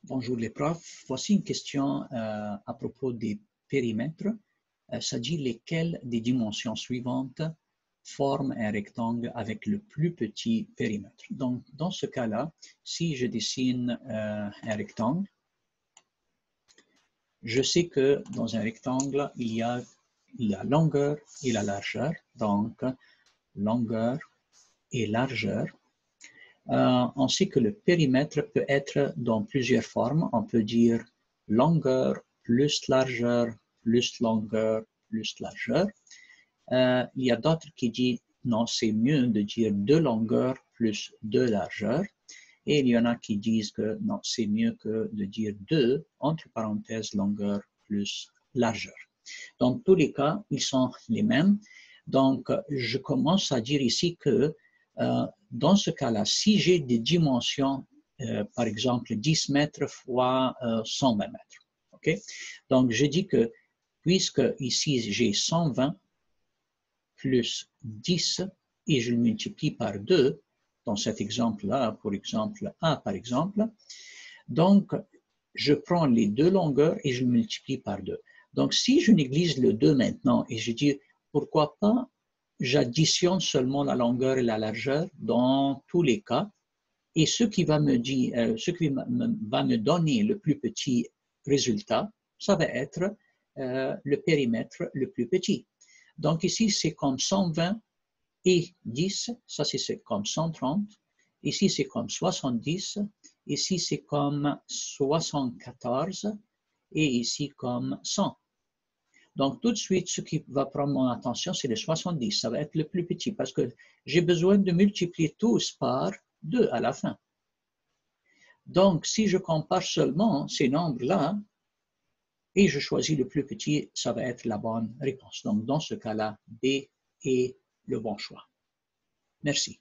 Bonjour les profs. Voici une question à propos des périmètres. Ça dit lesquelles des dimensions suivantes forment un rectangle avec le plus petit périmètre. Donc, dans ce cas-là, si je dessine un rectangle, je sais que dans un rectangle, il y a la longueur et la largeur. Donc, longueur et largeur. On sait que le périmètre peut être dans plusieurs formes. On peut dire longueur plus largeur plus longueur plus largeur. Il y a d'autres qui disent non, c'est mieux de dire 2 longueurs plus 2 largeurs. Et il y en a qui disent que non, c'est mieux que de dire 2, entre parenthèses, longueur plus largeur. Dans tous les cas, ils sont les mêmes. Donc, je commence à dire ici que dans ce cas-là, si j'ai des dimensions, par exemple 10 mètres fois 120 mètres, okay? Donc je dis que puisque ici j'ai 120 plus 10 et je le multiplie par 2, dans cet exemple-là, pour exemple A par exemple, donc je prends les deux longueurs et je le multiplie par 2. Donc si je néglige le 2 maintenant et je dis pourquoi pas j'additionne seulement la longueur et la largeur dans tous les cas, et ce qui va me donner le plus petit résultat, ça va être le périmètre le plus petit. Donc ici, c'est comme 120 et 10, ça c'est comme 130, ici c'est comme 70, ici c'est comme 74, et ici comme 100. Donc, tout de suite, ce qui va prendre mon attention, c'est le 70. Ça va être le plus petit parce que j'ai besoin de multiplier tous par 2 à la fin. Donc, si je compare seulement ces nombres-là et je choisis le plus petit, ça va être la bonne réponse. Donc, dans ce cas-là, B est le bon choix. Merci.